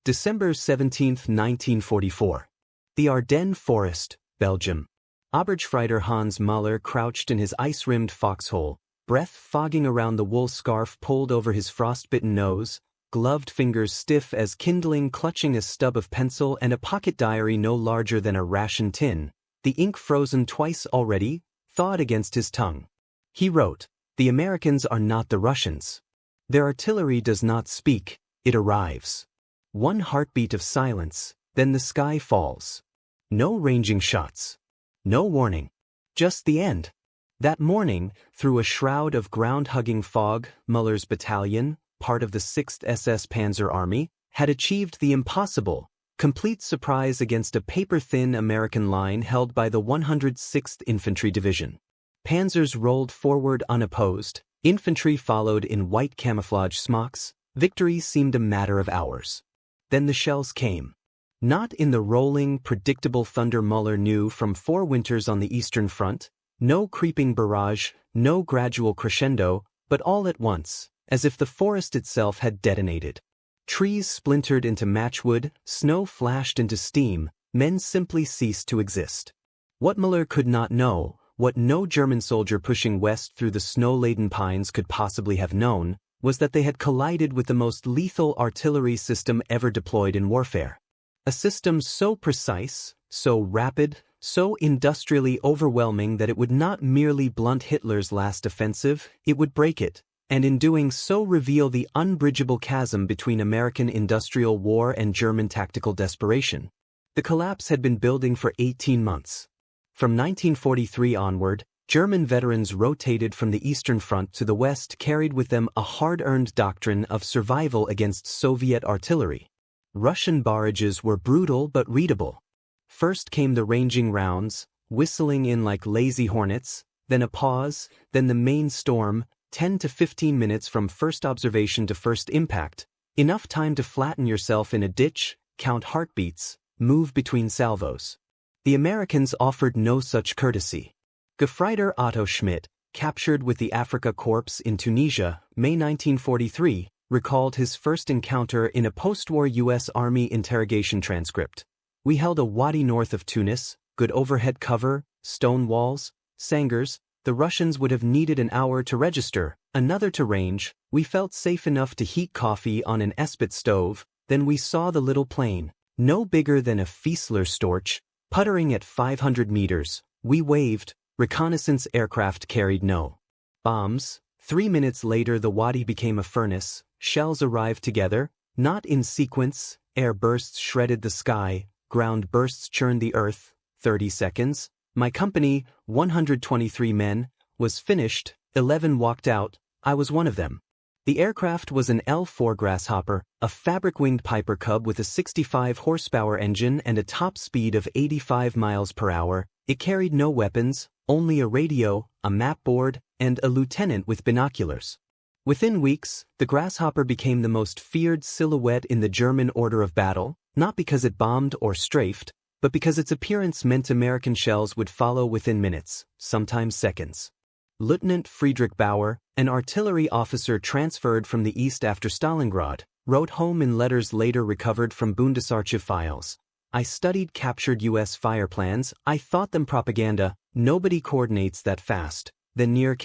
December 17, 1944. The Ardennes Forest, Belgium. Obergefreiter Hans Müller crouched in his ice-rimmed foxhole, breath fogging around the wool scarf pulled over his frostbitten nose, gloved fingers stiff as kindling clutching a stub of pencil and a pocket diary no larger than a ration tin, the ink frozen twice already, thawed against his tongue. He wrote, "The Americans are not the Russians. Their artillery does not speak, it arrives." One heartbeat of silence, then the sky falls. No ranging shots. No warning. Just the end. That morning, through a shroud of ground-hugging fog, Müller's battalion, part of the 6th SS Panzer Army, had achieved the impossible, complete surprise against a paper-thin American line held by the 106th Infantry Division. Panzers rolled forward unopposed, infantry followed in white camouflage smocks, victory seemed a matter of hours. Then the shells came. Not in the rolling, predictable thunder Müller knew from 4 winters on the Eastern Front, no creeping barrage, no gradual crescendo, but all at once, as if the forest itself had detonated. Trees splintered into matchwood, snow flashed into steam, men simply ceased to exist. What Müller could not know, what no German soldier pushing west through the snow-laden pines could possibly have known, was that they had collided with the most lethal artillery system ever deployed in warfare. A system so precise, so rapid, so industrially overwhelming that it would not merely blunt Hitler's last offensive, it would break it, and in doing so reveal the unbridgeable chasm between American industrial war and German tactical desperation. The collapse had been building for 18 months. From 1943 onward, German veterans rotated from the Eastern Front to the West carried with them a hard-earned doctrine of survival against Soviet artillery. Russian barrages were brutal but readable. First came the ranging rounds, whistling in like lazy hornets, then a pause, then the main storm, 10 to 15 minutes from first observation to first impact, enough time to flatten yourself in a ditch, count heartbeats, move between salvos. The Americans offered no such courtesy. Gefreiter Otto Schmidt, captured with the Afrika Korps in Tunisia, May 1943, recalled his first encounter in a post-war U.S. Army interrogation transcript. "We held a wadi north of Tunis, good overhead cover, stone walls, sangars. The Russians would have needed an hour to register, another to range. We felt safe enough to heat coffee on an Espet stove. Then we saw the little plane, no bigger than a Fiesler Storch, puttering at 500 meters. We waved. Reconnaissance aircraft carried no bombs. 3 minutes later the wadi became a furnace. Shells arrived together, not in sequence. Air bursts shredded the sky, ground bursts churned the earth. 30 seconds. My company, 123 men, was finished. 11 walked out. I was one of them. The aircraft was an L-4 Grasshopper, a fabric-winged Piper Cub with a 65 horsepower engine and a top speed of 85 miles per hour. It carried no weapons, only a radio, a map board, and a lieutenant with binoculars. Within weeks, the Grasshopper became the most feared silhouette in the German order of battle, not because it bombed or strafed, but because its appearance meant American shells would follow within minutes, sometimes seconds. Lieutenant Friedrich Bauer, an artillery officer transferred from the east after Stalingrad, wrote home in letters later recovered from Bundesarchiv files. "I studied captured U.S. fire plans. I thought them propaganda. Nobody coordinates that fast." Then near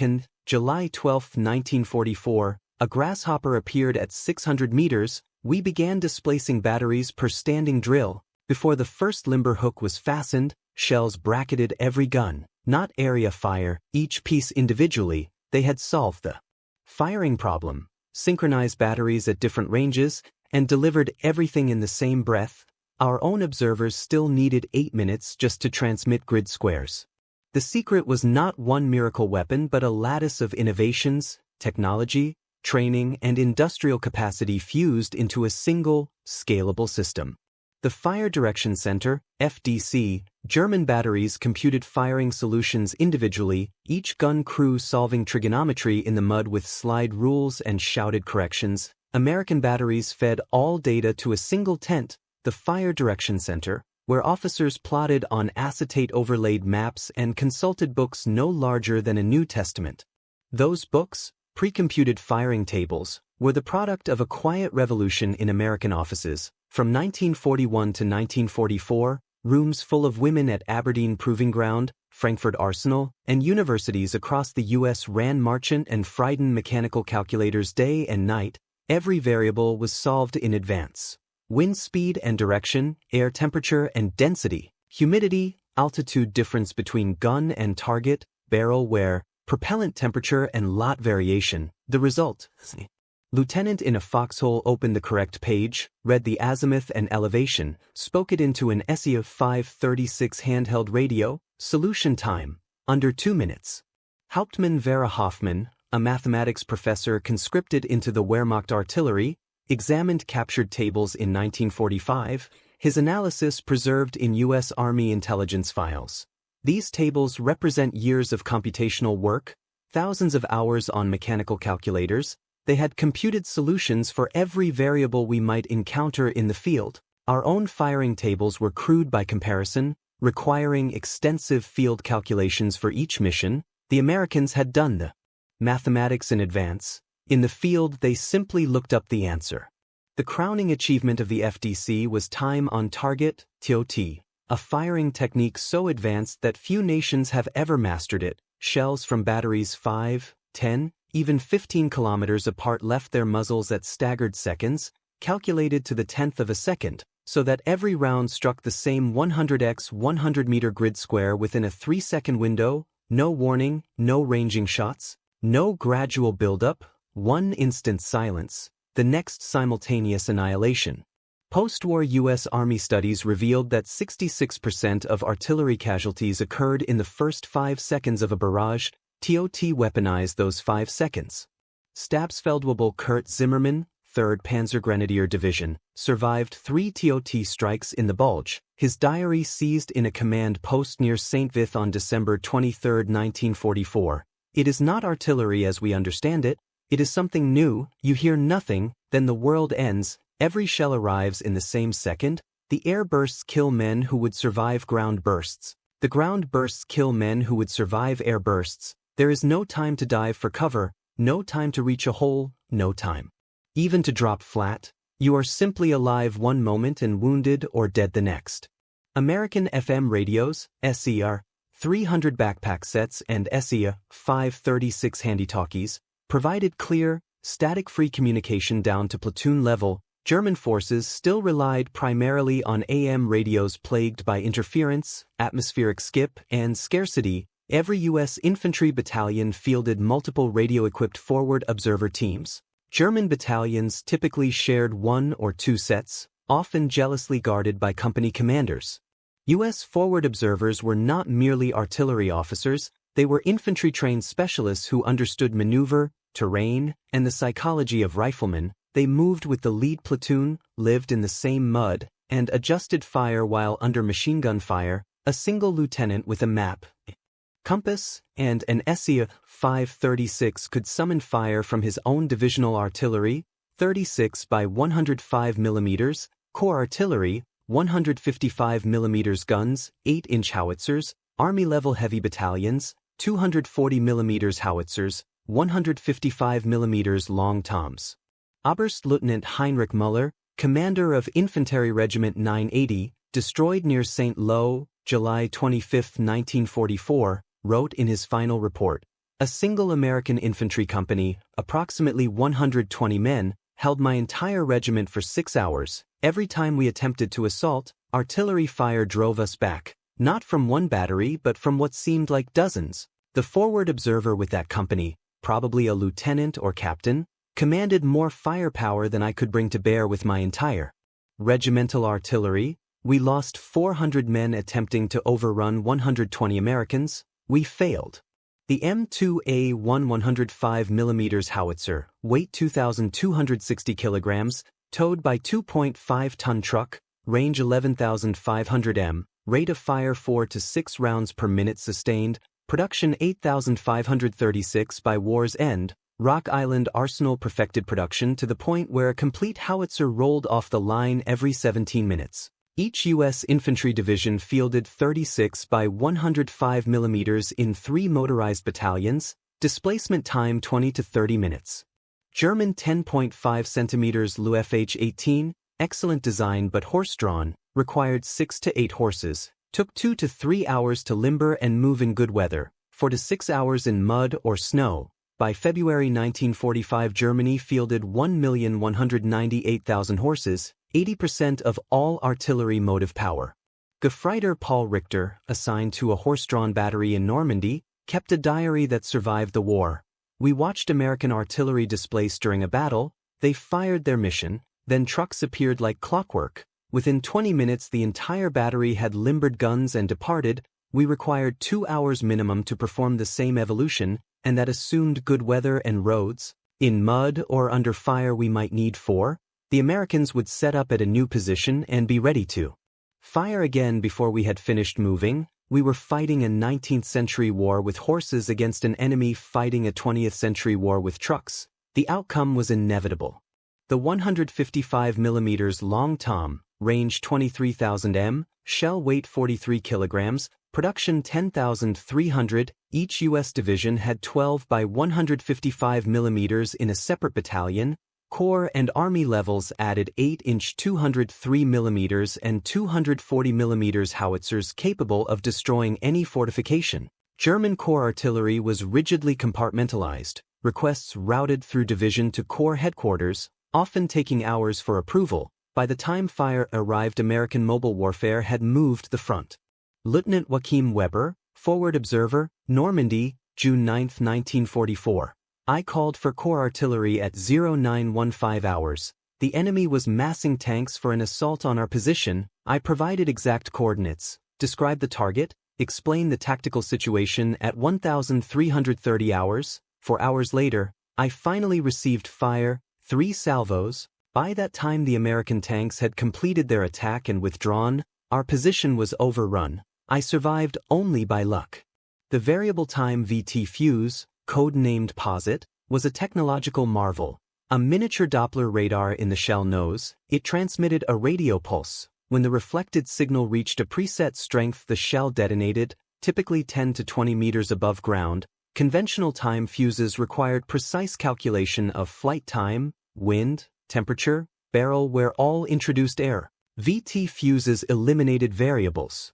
July 12, 1944, a Grasshopper appeared at 600 meters. We began displacing batteries per standing drill. Before the first limber hook was fastened, shells bracketed every gun. Not area fire, each piece individually. They had solved the firing problem, synchronized batteries at different ranges, and delivered everything in the same breath. Our own observers still needed 8 minutes just to transmit grid squares. The secret was not one miracle weapon but a lattice of innovations, technology, training, and industrial capacity fused into a single, scalable system. The Fire Direction Center, FDC, German batteries computed firing solutions individually, each gun crew solving trigonometry in the mud with slide rules and shouted corrections. American batteries fed all data to a single tent, the Fire Direction Center, where officers plotted on acetate-overlaid maps and consulted books no larger than a New Testament. Those books, pre-computed firing tables, were the product of a quiet revolution in American offices. From 1941 to 1944, rooms full of women at Aberdeen Proving Ground, Frankfurt Arsenal, and universities across the U.S. ran Marchant and Friden mechanical calculators day and night. Every variable was solved in advance. Wind speed and direction, air temperature and density, humidity, altitude difference between gun and target, barrel wear, propellant temperature and lot variation. The result. Lieutenant in a foxhole opened the correct page, read the azimuth and elevation, spoke it into an SEA 536 handheld radio. Solution time, under 2 minutes. Hauptmann Vera Hoffmann, a mathematics professor conscripted into the Wehrmacht artillery, examined captured tables in 1945, his analysis preserved in U.S. Army intelligence files. These tables represent years of computational work, thousands of hours on mechanical calculators. They had computed solutions for every variable we might encounter in the field. Our own firing tables were crude by comparison, requiring extensive field calculations for each mission. The Americans had done the mathematics in advance. In the field, they simply looked up the answer. The crowning achievement of the FDC was time on target, TOT, a firing technique so advanced that few nations have ever mastered it. Shells from batteries 5, 10, even 15 kilometers apart left their muzzles at staggered seconds, calculated to the tenth of a second, so that every round struck the same 100x 100-meter grid square within a 3-second window. No warning, no ranging shots, no gradual buildup, one instant silence, the next simultaneous annihilation. Post-war U.S. Army studies revealed that 66% of artillery casualties occurred in the first 5 seconds of a barrage. TOT weaponized those 5 seconds. Stabsfeldwebel Kurt Zimmermann, 3rd Panzergrenadier Division, survived 3 TOT strikes in the Bulge. His diary seized in a command post near St. Vith on December 23, 1944. It is not artillery as we understand it. It is something new. You hear nothing, then the world ends. Every shell arrives in the same second. The air bursts kill men who would survive ground bursts. The ground bursts kill men who would survive air bursts. There is no time to dive for cover, no time to reach a hole, no time even to drop flat. You are simply alive one moment and wounded or dead the next. American FM radios, SER 300 backpack sets and SEA 536 handy-talkies, provided clear, static-free communication down to platoon level. German forces still relied primarily on AM radios plagued by interference, atmospheric skip, and scarcity. Every U.S. infantry battalion fielded multiple radio-equipped forward observer teams. German battalions typically shared 1 or 2 sets, often jealously guarded by company commanders. U.S. forward observers were not merely artillery officers, they were infantry-trained specialists who understood maneuver, terrain, and the psychology of riflemen. They moved with the lead platoon, lived in the same mud, and adjusted fire while under machine gun fire. A single lieutenant with a map, compass, and an SEA 536 could summon fire from his own divisional artillery, 36 by 105 mm, corps artillery, 155 mm guns, 8-inch howitzers, Army-level heavy battalions, 240 mm howitzers, 155 mm long toms. Oberstleutnant Heinrich Müller, commander of Infantry Regiment 980, destroyed near St. Lo, July 25, 1944, wrote in his final report, "A single American infantry company, approximately 120 men, held my entire regiment for 6 hours. Every time we attempted to assault, artillery fire drove us back, not from one battery but from what seemed like dozens. The forward observer with that company, probably a lieutenant or captain, commanded more firepower than I could bring to bear with my entire regimental artillery. We lost 400 men attempting to overrun 120 Americans. We failed." The M2A1 105 mm howitzer, weight 2,260 kilograms, towed by 2.5-ton truck, range 11,500 m, rate of fire 4 to 6 rounds per minute sustained, production 8,536 by war's end. Rock Island Arsenal perfected production to the point where a complete howitzer rolled off the line every 17 minutes. Each U.S. infantry division fielded 36 by 105 mm in 3 motorized battalions, displacement time 20 to 30 minutes. German 10.5 cm Lu FH-18, excellent design but horse-drawn, required 6 to 8 horses, took 2 to 3 hours to limber and move in good weather, 4 to 6 hours in mud or snow. By February 1945, Germany fielded 1,198,000 horses, 80% of all artillery motive power. Gefreiter Paul Richter, assigned to a horse-drawn battery in Normandy, kept a diary that survived the war. We watched American artillery displace during a battle, they fired their mission, then trucks appeared like clockwork. Within 20 minutes the entire battery had limbered guns and departed. We required 2 hours minimum to perform the same evolution, and that assumed good weather and roads. In mud or under fire we might need 4. The Americans would set up at a new position and be ready to fire again before we had finished moving. We were fighting a 19th century war with horses against an enemy fighting a 20th century war with trucks. The outcome was inevitable. The 155 mm long tom, range 23,000 m, shell weight 43 kilograms, production 10,300, each U.S. division had 12 by 155 mm in a separate battalion. Corps and Army levels added 8-inch 203 mm and 240 mm howitzers capable of destroying any fortification. German Corps artillery was rigidly compartmentalized, requests routed through division to Corps headquarters, often taking hours for approval. By the time fire arrived, American mobile warfare had moved the front. Lieutenant Joachim Weber, Forward Observer, Normandy, June 9, 1944. I called for Corps artillery at 0915 hours. The enemy was massing tanks for an assault on our position. I provided exact coordinates, described the target, explained the tactical situation at 1330 hours. 4 hours later, I finally received fire, 3 salvos. By that time the American tanks had completed their attack and withdrawn. Our position was overrun. I survived only by luck. The variable time VT fuse, code-named POSIT, was a technological marvel. A miniature Doppler radar in the shell nose, it transmitted a radio pulse. When the reflected signal reached a preset strength, the shell detonated, typically 10 to 20 meters above ground. Conventional time fuses required precise calculation of flight time, wind, temperature, barrel wear, all introduced error. VT fuses eliminated variables.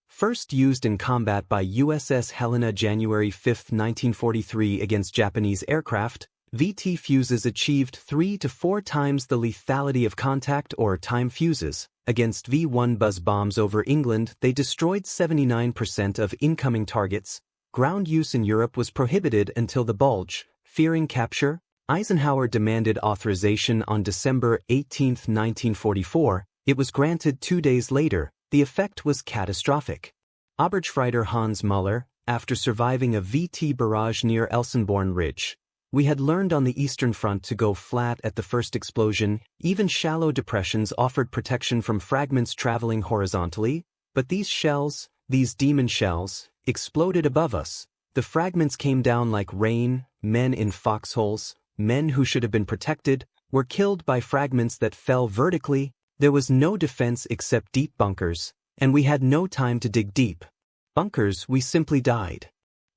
First used in combat by USS Helena January 5, 1943 against Japanese aircraft, VT fuses achieved 3 to 4 times the lethality of contact or time fuses. Against V-1 buzz bombs over England, they destroyed 79% of incoming targets. Ground use in Europe was prohibited until the Bulge. Fearing capture, Eisenhower demanded authorization on December 18, 1944. It was granted 2 days later. The effect was catastrophic. Oberstfreiter Hans Müller, after surviving a VT barrage near Elsenborn Ridge. We had learned on the Eastern Front to go flat at the first explosion. Even shallow depressions offered protection from fragments traveling horizontally, but these shells, these demon shells, exploded above us. The fragments came down like rain. Men in foxholes, men who should have been protected, were killed by fragments that fell vertically. There was no defense except deep bunkers, and we had no time to dig deep. Bunkers, we simply died.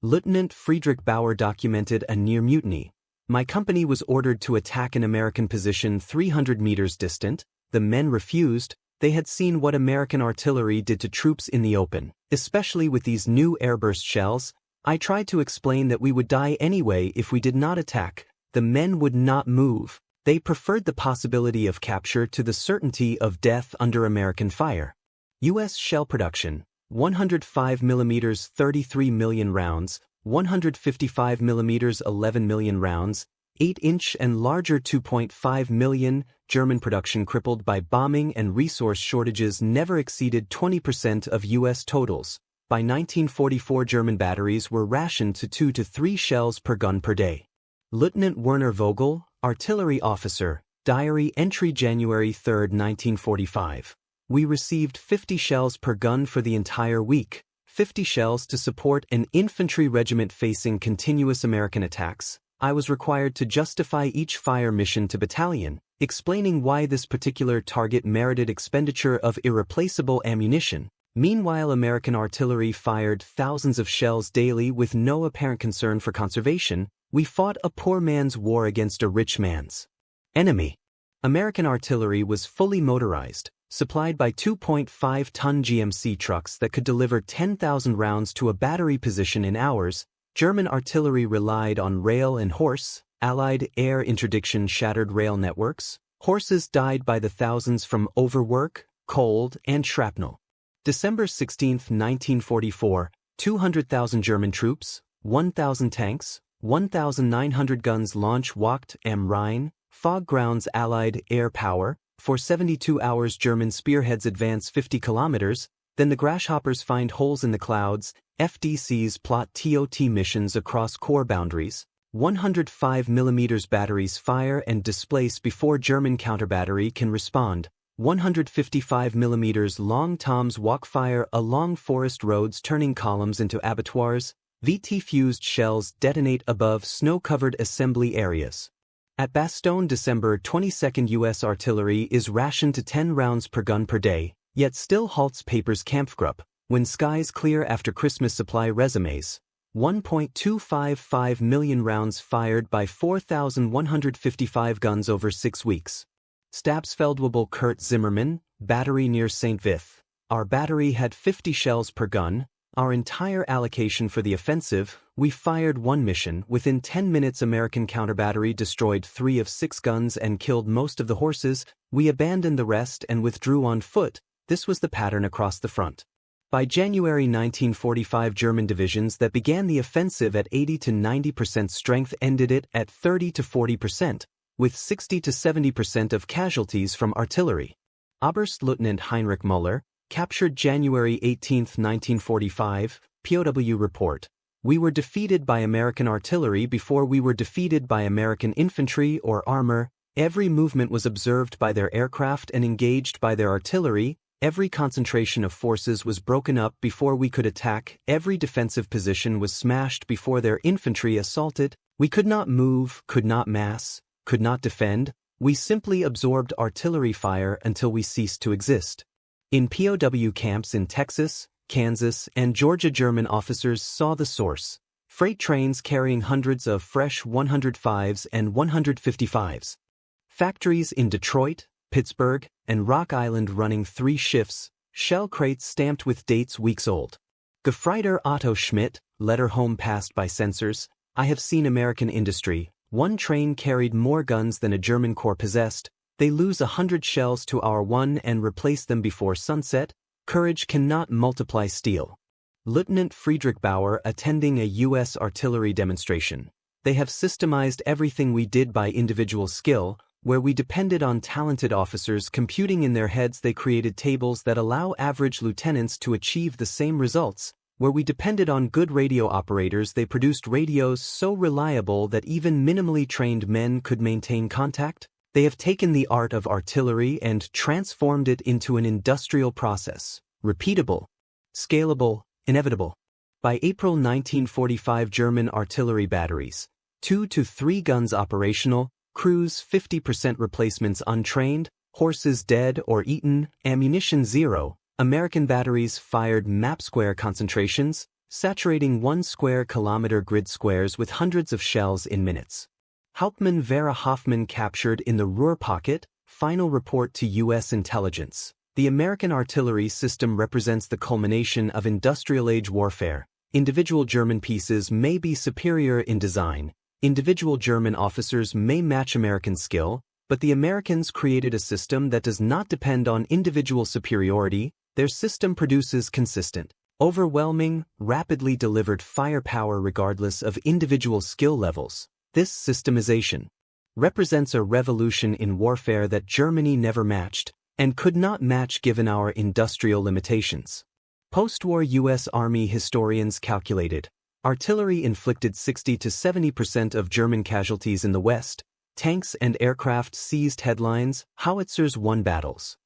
Lieutenant Friedrich Bauer documented a near mutiny. My company was ordered to attack an American position 300 meters distant. The men refused. They had seen what American artillery did to troops in the open, especially with these new airburst shells. I tried to explain that we would die anyway if we did not attack. The men would not move. They preferred the possibility of capture to the certainty of death under American fire. U.S. shell production, 105 mm 33 million rounds, 155 mm 11 million rounds, 8-inch and larger 2.5 million. German production, crippled by bombing and resource shortages, never exceeded 20% of U.S. totals. By 1944, German batteries were rationed to 2 to 3 shells per gun per day. Lieutenant Werner Vogel, artillery officer, diary entry January 3, 1945. We received 50 shells per gun for the entire week, 50 shells to support an infantry regiment facing continuous American attacks. I was required to justify each fire mission to battalion, explaining why this particular target merited expenditure of irreplaceable ammunition. Meanwhile, American artillery fired thousands of shells daily with no apparent concern for conservation. We fought a poor man's war against a rich man's enemy. American artillery was fully motorized, supplied by 2.5-ton GMC trucks that could deliver 10,000 rounds to a battery position in hours. German artillery relied on rail and horse. Allied air interdiction shattered rail networks. Horses died by the thousands from overwork, cold, and shrapnel. December 16, 1944, 200,000 German troops, 1,000 tanks, 1,900 guns launch walked am Rhine, fog grounds Allied air power. For 72 hours German spearheads advance 50 kilometers, then the grasshoppers find holes in the clouds. FDCs plot TOT missions across corps boundaries. 105 mm batteries fire and displace before German counterbattery can respond. 155 mm long toms walk fire along forest roads, turning columns into abattoirs. VT-fused shells detonate above snow-covered assembly areas. At Bastogne, December 22, U.S. artillery is rationed to 10 rounds per gun per day, yet still halts Papers Kampfgruppe. When skies clear after Christmas supply resumes. 1.255 million rounds fired by 4,155 guns over 6 weeks. Stabsfeldwebel Kurt Zimmermann, battery near St. Vith. Our battery had 50 shells per gun. Our entire allocation for the offensive. We fired one mission. Within 10 minutes American counterbattery destroyed 3 of 6 guns and killed most of the horses. We abandoned the rest and withdrew on foot. This was the pattern across the front. By January 1945, German divisions that began the offensive at 80 to 90% strength ended it at 30 to 40%, with 60 to 70% of casualties from artillery. Oberstleutnant Heinrich Müller, captured January 18, 1945, POW report. We were defeated by American artillery before we were defeated by American infantry or armor. Every movement was observed by their aircraft and engaged by their artillery. Every concentration of forces was broken up before we could attack. Every defensive position was smashed before their infantry assaulted. We could not move, could not mass, could not defend. We simply absorbed artillery fire until we ceased to exist. In POW camps in Texas, Kansas, and Georgia, German officers saw the source. Freight trains carrying hundreds of fresh 105s and 155s. Factories in Detroit, Pittsburgh, and Rock Island running 3 shifts, shell crates stamped with dates weeks old. Gefreiter Otto Schmidt, letter home passed by censors. I have seen American industry. One train carried more guns than a German corps possessed. They lose 100 shells to our one and replace them before sunset. Courage cannot multiply steel. Lieutenant Friedrich Bauer attending a U.S. artillery demonstration. They have systemized everything we did by individual skill. Where we depended on talented officers computing in their heads, they created tables that allow average lieutenants to achieve the same results. Where we depended on good radio operators, they produced radios so reliable that even minimally trained men could maintain contact. They have taken the art of artillery and transformed it into an industrial process, repeatable, scalable, inevitable. By April 1945, German artillery batteries, 2 to 3 guns operational, crews 50% replacements untrained, horses dead or eaten, ammunition 0. American batteries fired map square concentrations, saturating 1 square kilometer grid squares with hundreds of shells in minutes. Hauptmann Vera Hoffmann captured in the Ruhr Pocket, final report to U.S. intelligence. The American artillery system represents the culmination of industrial-age warfare. Individual German pieces may be superior in design. Individual German officers may match American skill, but the Americans created a system that does not depend on individual superiority. Their system produces consistent, overwhelming, rapidly delivered firepower regardless of individual skill levels. This systemization represents a revolution in warfare that Germany never matched and could not match given our industrial limitations. Post-war U.S. Army historians calculated artillery inflicted 60 to 70% of German casualties in the West. Tanks and aircraft seized headlines. Howitzers won battles.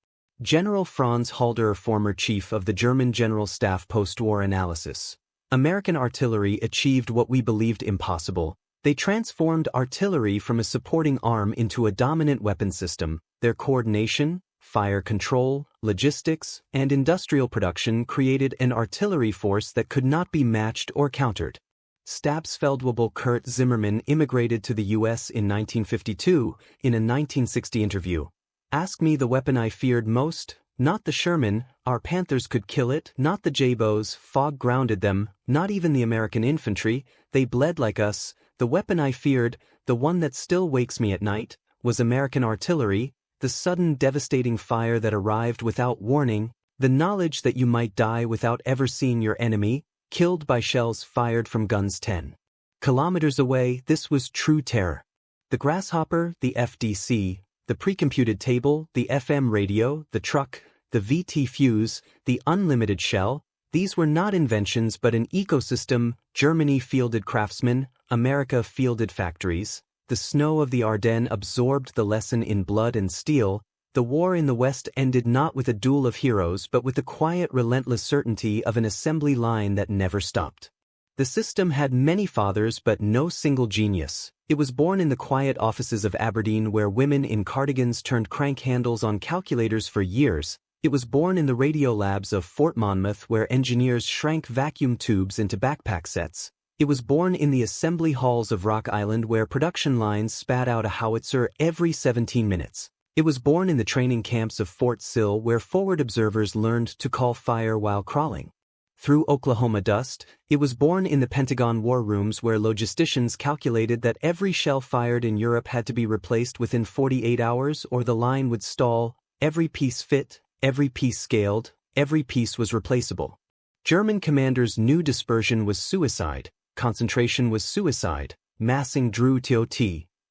General Franz Halder, former chief of the German General Staff, post-war analysis. American artillery achieved what we believed impossible. They transformed artillery from a supporting arm into a dominant weapon system. Their coordination, fire control, logistics, and industrial production created an artillery force that could not be matched or countered. Stabsfeldwebel Kurt Zimmermann immigrated to the US in 1952, in a 1960 interview. Ask me the weapon I feared most, not the Sherman, our Panthers could kill it, not the J-bows, fog grounded them, not even the American infantry, they bled like us, the weapon I feared, the one that still wakes me at night, was American artillery, the sudden devastating fire that arrived without warning, the knowledge that you might die without ever seeing your enemy, killed by shells fired from guns 10 kilometers away. This was true terror. The grasshopper, the FDC, the precomputed table, the FM radio, the truck, the VT fuse, the unlimited shell, these were not inventions but an ecosystem. Germany fielded craftsmen, America fielded factories. The snow of the Ardennes absorbed the lesson in blood and steel. The war in the West ended not with a duel of heroes but with the quiet, relentless certainty of an assembly line that never stopped. The system had many fathers but no single genius. It was born in the quiet offices of Aberdeen where women in cardigans turned crank handles on calculators for years. It was born in the radio labs of Fort Monmouth where engineers shrank vacuum tubes into backpack sets. It was born in the assembly halls of Rock Island where production lines spat out a howitzer every 17 minutes. It was born in the training camps of Fort Sill where forward observers learned to call fire while crawling through Oklahoma dust. It was born in the Pentagon war rooms where logisticians calculated that every shell fired in Europe had to be replaced within 48 hours or the line would stall. Every piece fit, every piece scaled, every piece was replaceable. German commanders knew dispersion was suicide, concentration was suicide, massing drew TOT,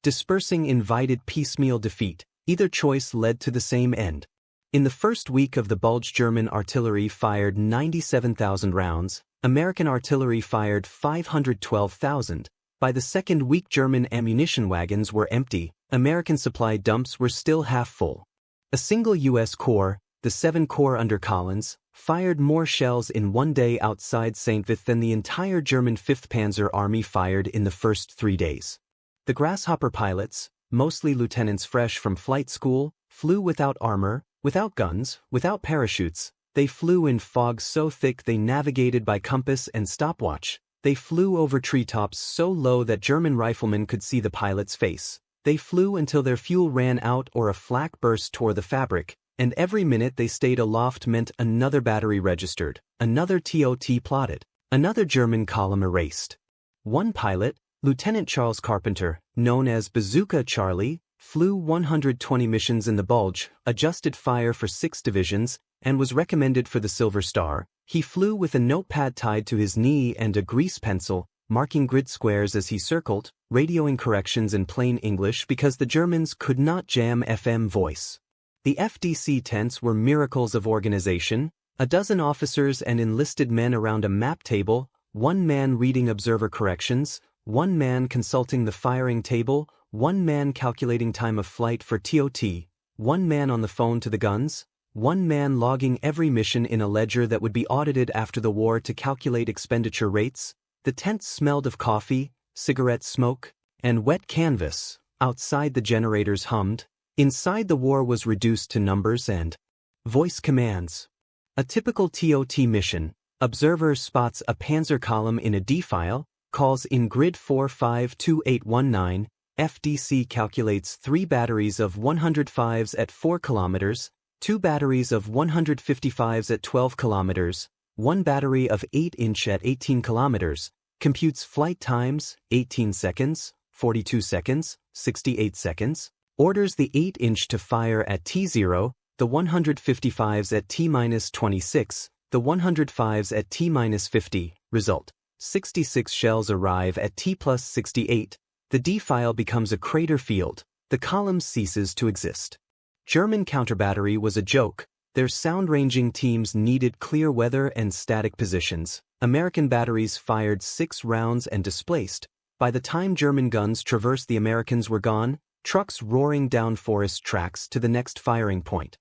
dispersing invited piecemeal defeat. Either choice led to the same end. In the first week of the Bulge, German artillery fired 97,000 rounds, American artillery fired 512,000. By the second week, German ammunition wagons were empty, American supply dumps were still half full. A single U.S. corps, the 7 Corps under Collins, fired more shells in one day outside St. Vith than the entire German 5th Panzer Army fired in the first 3 days. The grasshopper pilots, mostly lieutenants fresh from flight school, flew without armor, without guns, without parachutes. They flew in fog so thick they navigated by compass and stopwatch. They flew over treetops so low that German riflemen could see the pilot's face. They flew until their fuel ran out or a flak burst tore the fabric, and every minute they stayed aloft meant another battery registered, another TOT plotted, another German column erased. One pilot, Lieutenant Charles Carpenter, known as Bazooka Charlie, flew 120 missions in the Bulge, adjusted fire for 6 divisions, and was recommended for the Silver Star. He flew with a notepad tied to his knee and a grease pencil, marking grid squares as he circled, radioing corrections in plain English because the Germans could not jam FM voice. The FDC tents were miracles of organization, a dozen officers and enlisted men around a map table, one man reading observer corrections, one man consulting the firing table, one man calculating time of flight for TOT, one man on the phone to the guns, one man logging every mission in a ledger that would be audited after the war to calculate expenditure rates. The tent smelled of coffee, cigarette smoke, and wet canvas. Outside the generators hummed. Inside the war was reduced to numbers and voice commands. A typical TOT mission: observer spots a panzer column in a D file, calls in grid 452819, FDC calculates 3 batteries of 105s at 4 kilometers, 2 batteries of 155s at 12 kilometers, 1 battery of 8-inch at 18 kilometers, computes flight times, 18 seconds, 42 seconds, 68 seconds, orders the 8-inch to fire at T0, the 155s at T-26, the 105s at T-50, result: 66 shells arrive at T+68. The D file becomes a crater field. The column ceases to exist. German counterbattery was a joke. Their sound-ranging teams needed clear weather and static positions. American batteries fired 6 rounds and displaced. By the time German guns traversed, the Americans were gone, trucks roaring down forest tracks to the next firing point.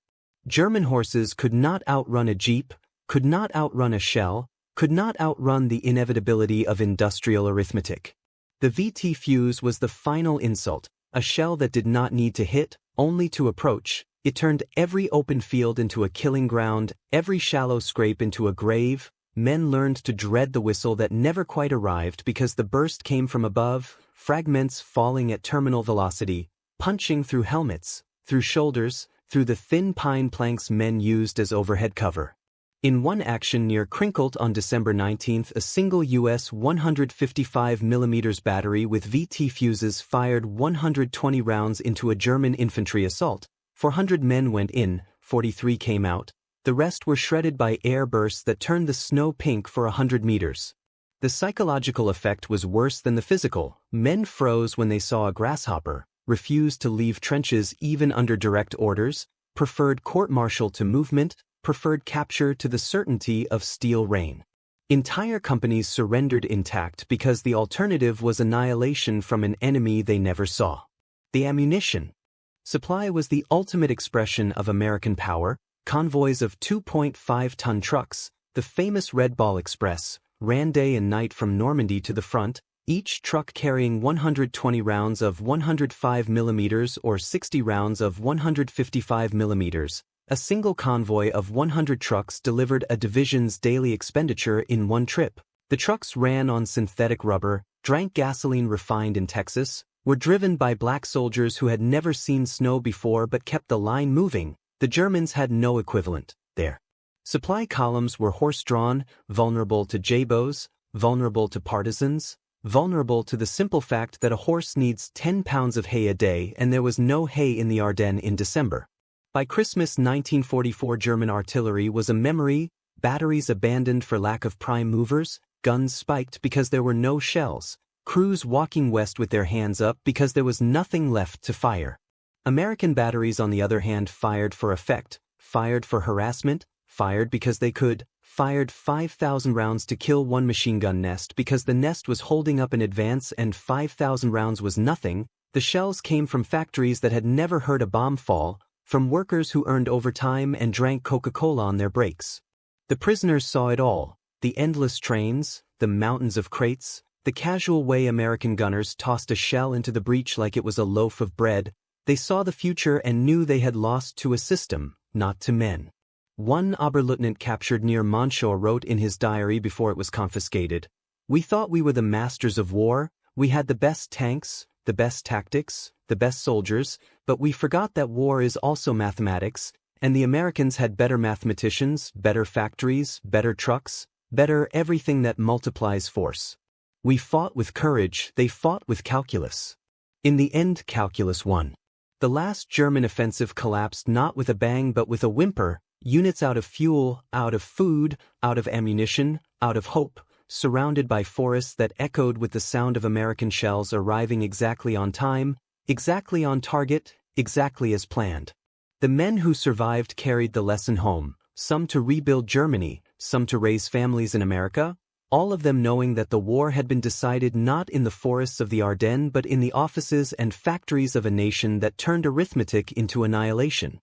German horses could not outrun a jeep, could not outrun a shell, could not outrun the inevitability of industrial arithmetic. The VT fuse was the final insult, a shell that did not need to hit, only to approach. It turned every open field into a killing ground, every shallow scrape into a grave. men learned to dread the whistle that never quite arrived because the burst came from above, fragments falling at terminal velocity, punching through helmets, through shoulders, through the thin pine planks men used as overhead cover. In one action near Crinkelt on December 19, a single U.S. 155mm battery with VT fuses fired 120 rounds into a German infantry assault. 400 men went in, 43 came out. The rest were shredded by air bursts that turned the snow pink for 100 meters. The psychological effect was worse than the physical. Men froze when they saw a grasshopper, refused to leave trenches even under direct orders, preferred court-martial to movement, preferred capture to the certainty of steel rain. Entire companies surrendered intact because the alternative was annihilation from an enemy they never saw. The ammunition supply was the ultimate expression of American power. Convoys of 2.5-ton trucks, the famous Red Ball Express, ran day and night from Normandy to the front, each truck carrying 120 rounds of 105mm or 60 rounds of 155mm. A single convoy of 100 trucks delivered a division's daily expenditure in one trip. The trucks ran on synthetic rubber, drank gasoline refined in Texas, were driven by black soldiers who had never seen snow before but kept the line moving. The Germans had no equivalent there. Supply columns were horse-drawn, vulnerable to jabos, vulnerable to partisans, vulnerable to the simple fact that a horse needs 10 pounds of hay a day and there was no hay in the Ardennes in December. By Christmas 1944, German artillery was a memory, batteries abandoned for lack of prime movers, guns spiked because there were no shells, crews walking west with their hands up because there was nothing left to fire. American batteries, on the other hand, fired for effect, fired for harassment, fired because they could, fired 5,000 rounds to kill one machine gun nest because the nest was holding up an advance and 5,000 rounds was nothing. The shells came from factories that had never heard a bomb fall, from workers who earned overtime and drank Coca-Cola on their breaks. The prisoners saw it all, the endless trains, the mountains of crates, the casual way American gunners tossed a shell into the breach like it was a loaf of bread. They saw the future and knew they had lost to a system, not to men. One Oberleutnant captured near Monchaux wrote in his diary before it was confiscated, "We thought we were the masters of war, we had the best tanks, the best tactics, the best soldiers, but we forgot that war is also mathematics, and the Americans had better mathematicians, better factories, better trucks, better everything that multiplies force. We fought with courage, they fought with calculus. In the end, calculus won." The last German offensive collapsed not with a bang but with a whimper, units out of fuel, out of food, out of ammunition, out of hope, surrounded by forests that echoed with the sound of American shells arriving exactly on time, exactly on target, exactly as planned. The men who survived carried the lesson home, some to rebuild Germany, some to raise families in America, all of them knowing that the war had been decided not in the forests of the Ardennes but in the offices and factories of a nation that turned arithmetic into annihilation.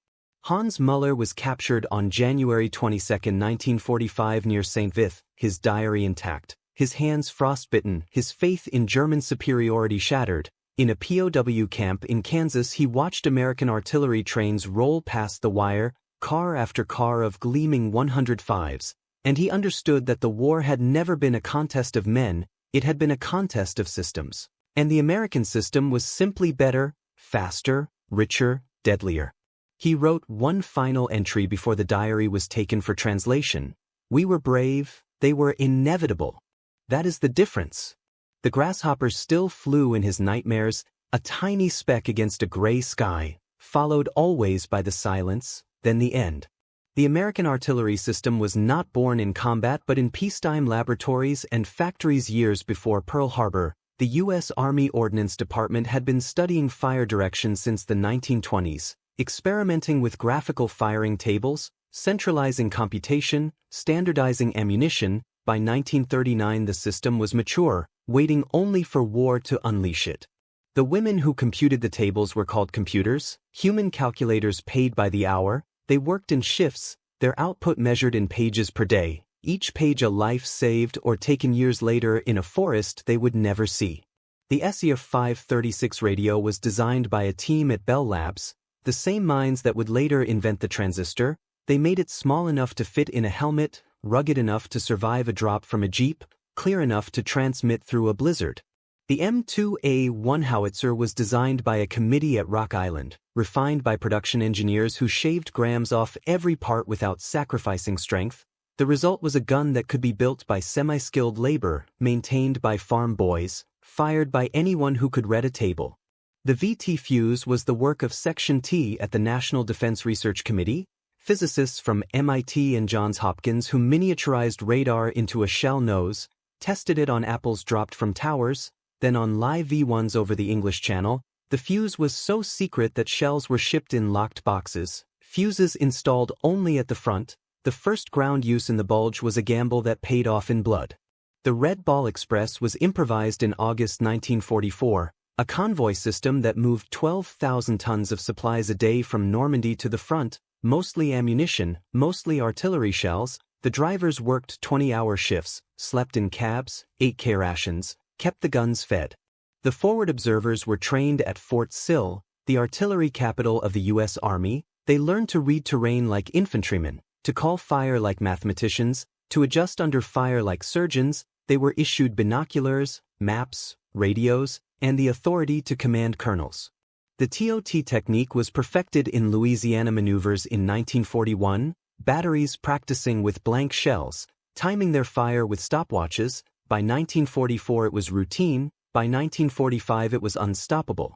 Hans Müller was captured on January 22, 1945 near St. Vith, his diary intact, his hands frostbitten, his faith in German superiority shattered. In a POW camp in Kansas, he watched American artillery trains roll past the wire, car after car of gleaming 105s, and he understood that the war had never been a contest of men, it had been a contest of systems. And the American system was simply better, faster, richer, deadlier. He wrote one final entry before the diary was taken for translation. "We were brave, they were inevitable. That is the difference." The grasshoppers still flew in his nightmares, a tiny speck against a gray sky, followed always by the silence, then the end. The American artillery system was not born in combat but in peacetime laboratories and factories. Years before Pearl Harbor, the U.S. Army Ordnance Department had been studying fire direction since the 1920s, experimenting with graphical firing tables, centralizing computation, standardizing ammunition. By 1939 the system was mature, waiting only for war to unleash it. The women who computed the tables were called computers, human calculators paid by the hour. They worked in shifts, their output measured in pages per day, each page a life saved or taken years later in a forest they would never see. The SEF 536 radio was designed by a team at Bell Labs, the same minds that would later invent the transistor. They made it small enough to fit in a helmet, rugged enough to survive a drop from a jeep, clear enough to transmit through a blizzard. The M2A1 howitzer was designed by a committee at Rock Island, refined by production engineers who shaved grams off every part without sacrificing strength. The result was a gun that could be built by semi-skilled labor, maintained by farm boys, fired by anyone who could read a table. The VT fuse was the work of Section T at the National Defense Research Committee, physicists from MIT and Johns Hopkins who miniaturized radar into a shell nose, tested it on apples dropped from towers, then on live V1s over the English Channel. The fuse was so secret that shells were shipped in locked boxes, fuses installed only at the front. The first ground use in the Bulge was a gamble that paid off in blood. The Red Ball Express was improvised in August 1944, a convoy system that moved 12,000 tons of supplies a day from Normandy to the front, mostly ammunition, mostly artillery shells. The drivers worked 20-hour shifts, slept in cabs, ate K rations, kept the guns fed. The forward observers were trained at Fort Sill, the artillery capital of the U.S. Army. They learned to read terrain like infantrymen, to call fire like mathematicians, to adjust under fire like surgeons. They were issued binoculars, maps, radios, and the authority to command colonels. The TOT technique was perfected in Louisiana maneuvers in 1941, batteries practicing with blank shells, timing their fire with stopwatches. By 1944 it was routine, by 1945 it was unstoppable.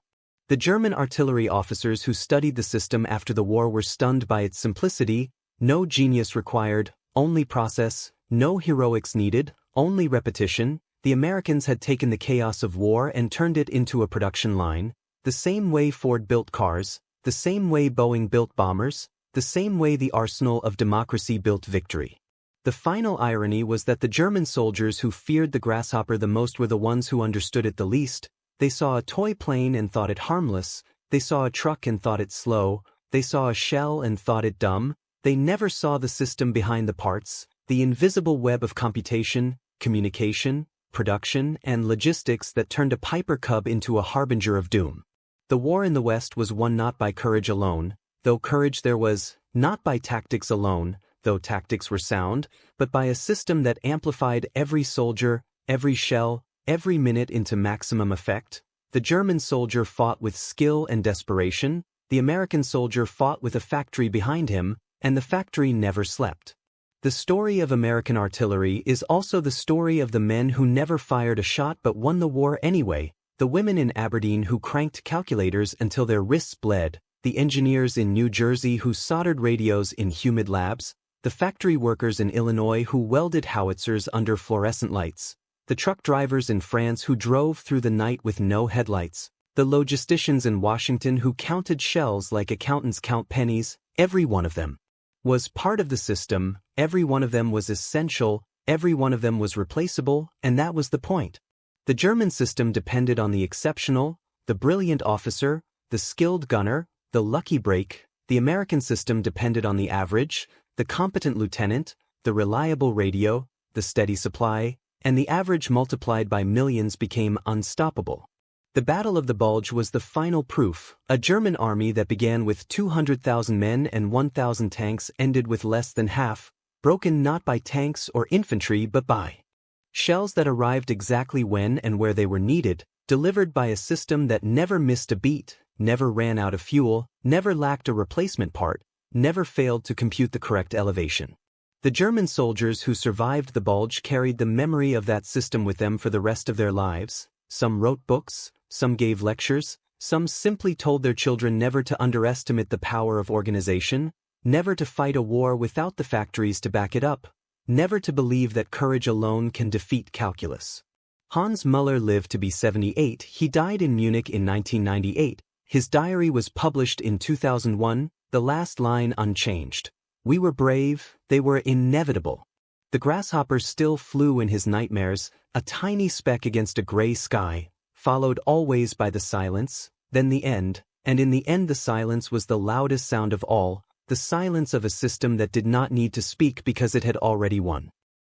The German artillery officers who studied the system after the war were stunned by its simplicity, no genius required, only process, no heroics needed, only repetition. The Americans had taken the chaos of war and turned it into a production line, the same way Ford built cars, the same way Boeing built bombers, the same way the arsenal of democracy built victory. The final irony was that the German soldiers who feared the grasshopper the most were the ones who understood it the least. They saw a toy plane and thought it harmless, they saw a truck and thought it slow, they saw a shell and thought it dumb. They never saw the system behind the parts, the invisible web of computation, communication, production, and logistics that turned a Piper Cub into a harbinger of doom. The war in the West was won not by courage alone, though courage there was, not by tactics alone, though tactics were sound, but by a system that amplified every soldier, every shell, every minute into maximum effect. The German soldier fought with skill and desperation, the American soldier fought with a factory behind him, and the factory never slept. The story of American artillery is also the story of the men who never fired a shot but won the war anyway, the women in Aberdeen who cranked calculators until their wrists bled, the engineers in New Jersey who soldered radios in humid labs, the factory workers in Illinois who welded howitzers under fluorescent lights, the truck drivers in France who drove through the night with no headlights, the logisticians in Washington who counted shells like accountants count pennies. Every one of them was part of the system, every one of them was essential, every one of them was replaceable, and that was the point. The German system depended on the exceptional, the brilliant officer, the skilled gunner, the lucky break. The American system depended on the average, the competent lieutenant, the reliable radio, the steady supply, and the average multiplied by millions became unstoppable. The Battle of the Bulge was the final proof. A German army that began with 200,000 men and 1,000 tanks ended with less than half, broken not by tanks or infantry but by shells that arrived exactly when and where they were needed, delivered by a system that never missed a beat, never ran out of fuel, never lacked a replacement part, never failed to compute the correct elevation. The German soldiers who survived the Bulge carried the memory of that system with them for the rest of their lives. Some wrote books, some gave lectures, some simply told their children never to underestimate the power of organization, never to fight a war without the factories to back it up, never to believe that courage alone can defeat calculus. Hans Müller lived to be 78. He died in Munich in 1998. His diary was published in 2001, the last line unchanged. We were brave, they were inevitable. The grasshopper still flew in his nightmares, a tiny speck against a gray sky, followed always by the silence, then the end, and in the end the silence was the loudest sound of all, the silence of a system that did not need to speak because it had already won.